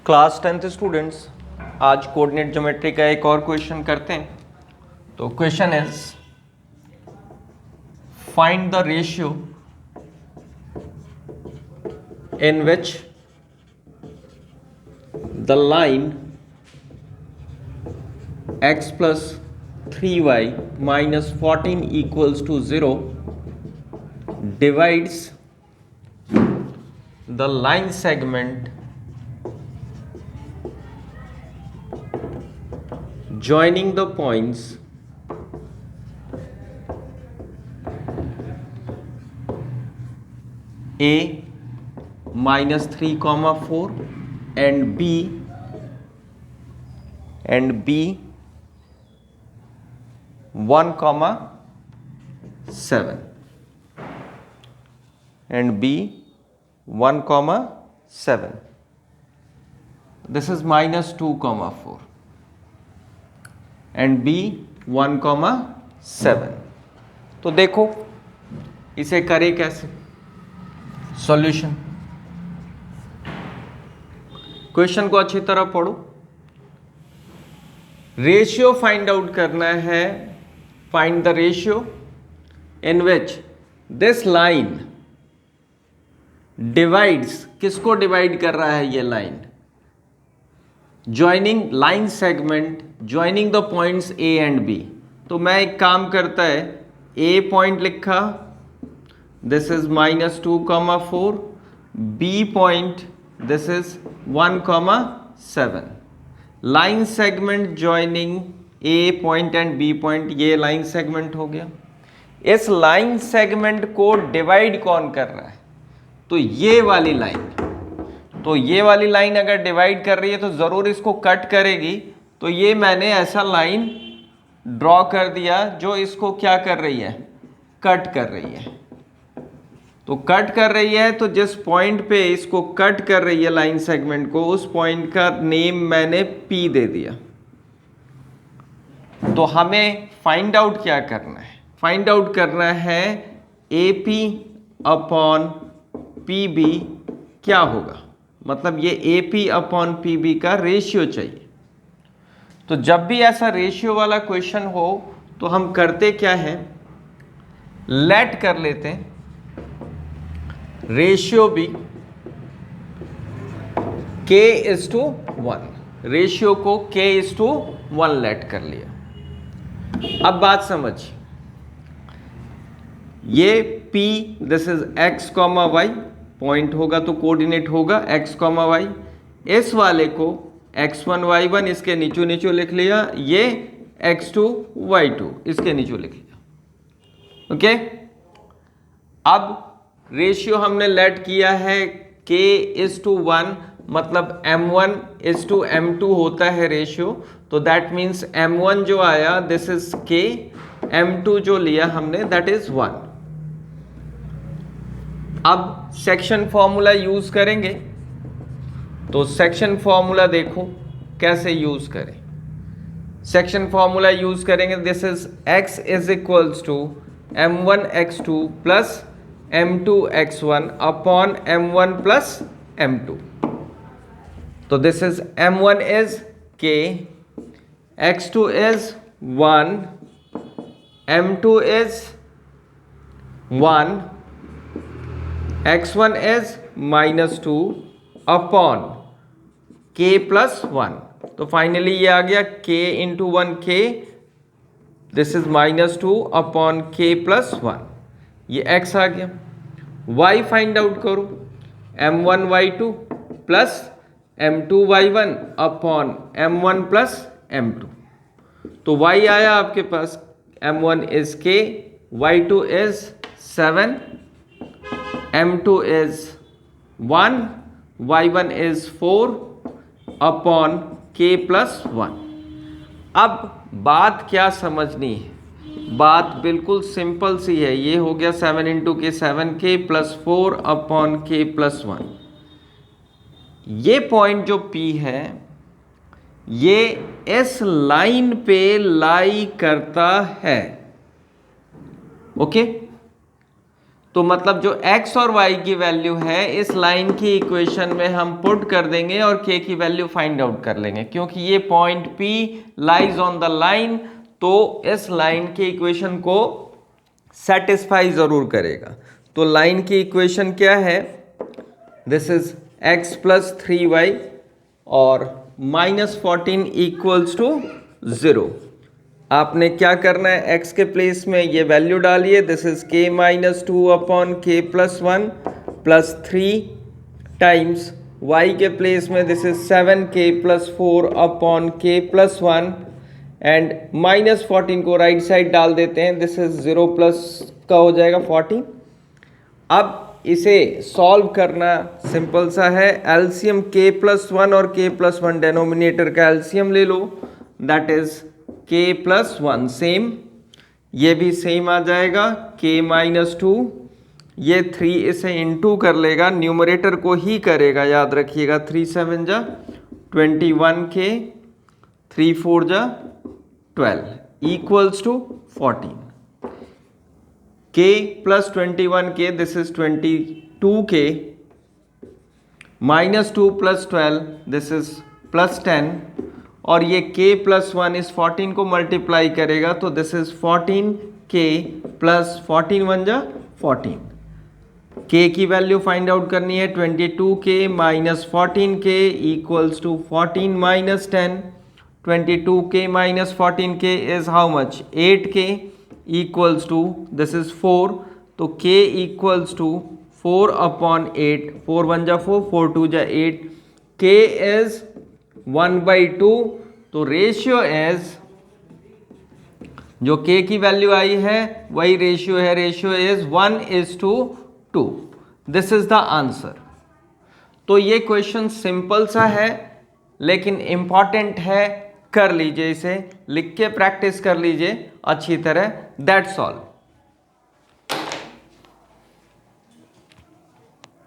Class 10th students, आज coordinate geometry का एक और क्वेश्चन करते हैं। तो question is find the ratio in which the line x plus 3y minus 14 equals to 0 divides the line segment joining the points A minus 3 comma 4 and B 1 comma 7 and B 1 comma 7. This is minus 2 comma 4 and B 1 comma 7. तो देखो इसे करें कैसे। Solution, question को अच्छी तरह पढ़ो। Ratio find out करना है। Find the ratio in which this line divides, किसको डिवाइड कर रहा है ये line? Joining line segment joining the points A and B. तो मैं एक काम करता है, ए पॉइंट लिखा, this is minus 2 comma 4, B point this is 1 comma 7. Line segment joining A point and B point, ये लाइन सेगमेंट हो गया। इस लाइन सेगमेंट को डिवाइड कौन कर रहा है? तो ये वाली लाइन। तो ये वाली लाइन अगर डिवाइड कर रही है तो जरूर इसको कट करेगी। तो ये मैंने ऐसा लाइन ड्रॉ कर दिया जो इसको क्या कर रही है? कट कर रही है। तो कट कर रही है, तो जिस पॉइंट पे इसको कट कर रही है लाइन सेगमेंट को, उस पॉइंट का नेम मैंने P दे दिया। तो हमें फाइंड आउट क्या करना है? फाइंड आउट करना है AP अपॉन PB क्या होगा, मतलब ये AP अपॉन PB का रेशियो चाहिए। तो जब भी ऐसा रेशियो वाला क्वेश्चन हो तो हम करते क्या है, लेट कर लेते हैं रेशियो भी K:1, रेशियो को K:1 लेट कर लिया। अब बात समझिए, ये P this is x, y point होगा तो कोऑर्डिनेट होगा x, y। इस वाले को x1 y1 इसके नीचों लिख लिया, ये x2 y2 इसके नीचों लिख लिया। ओके, अब रेशियो हमने लेट किया है K:1, मतलब M1:M2 होता है रेशियो। तो दैट मीन्स M1 जो आया दिस इज K, M2 जो लिया हमने दैट इज 1। अब सेक्शन फॉर्मूला यूज करेंगे। तो सेक्शन फॉर्मूला देखो कैसे यूज करें। सेक्शन फॉर्मूला यूज करेंगे, this is x is equals to M1x2 plus M2x1 upon M1 plus M2। तो this is M1 is K, x2 is 1, M2 is 1, x1 is -2 upon K plus 1। तो finally ये आ गया K into 1 K, this is -2 upon K plus 1। ये x आ गया। y find out करो, M1 y2 plus M2 y1 upon M1 plus M2। तो y आया आपके पास, M1 is K, y2 is 7, M2 is 1, y1 is 4 upon K plus 1। अब बात क्या समझनी है? बात बिल्कुल सिंपल सी है। ये हो गया 7 into K 7K plus 4 upon K plus 1। ये पॉइंट जो P है ये इस लाइन पे लाई करता है। ओके, तो मतलब जो x और y की वैल्यू है इस लाइन की इक्वेशन में हम पुट कर देंगे और k की वैल्यू फाइंड आउट कर लेंगे, क्योंकि ये point P lies on the line, तो इस लाइन की इक्वेशन को सेटिस्फाई जरूर करेगा। तो लाइन की इक्वेशन क्या है, this is x plus 3y और -14 इक्वल्स टू 0। आपने क्या करना है, x के प्लेस में ये वैल्यू डालिए, this is k minus 2 upon k plus 1 plus 3 times y के प्लेस में this is 7k plus 4 upon k plus 1 and -14 को राइट साइड डाल देते हैं, दिस इज 0 प्लस का हो जाएगा 14। अब इसे सॉल्व करना सिंपल सा है, एलसीएम k प्लस 1 और k प्लस 1 डेनोमिनेटर का एलसीएम ले लो, that is k plus 1 same, ये भी सेम आ जाएगा k माइनस 2, ये 3 इसे इनटू कर लेगा, न्यूमरेटर को ही करेगा, याद रखिएगा, 3 7 जा 21k 3 4 जा 12 equals to 14। k plus 21k this is 22k minus 2 plus 12 this is plus 10 और ये k प्लस 1 इस 14 को मल्टीप्लाई करेगा, तो दिस इज 14k प्लस 14 1 जा 14। k की वैल्यू फाइंड आउट करनी है, 22k minus 14k equals to 14 minus 10, 22k minus 14k is how much, 8k equals to this is 4, तो k equals to 4 upon 8, 4 1 जा 4, 4 2 जा 8, k is 1/2, तो ratio is, जो k की वैल्यू आई है वही रेशियो है, ratio is 1:2। This is the answer. तो ये क्वेश्चन सिंपल सा है लेकिन इंपॉर्टेंट है, कर लीजिए, इसे लिख के प्रैक्टिस कर लीजिए अच्छी तरह, दैट्स ऑल।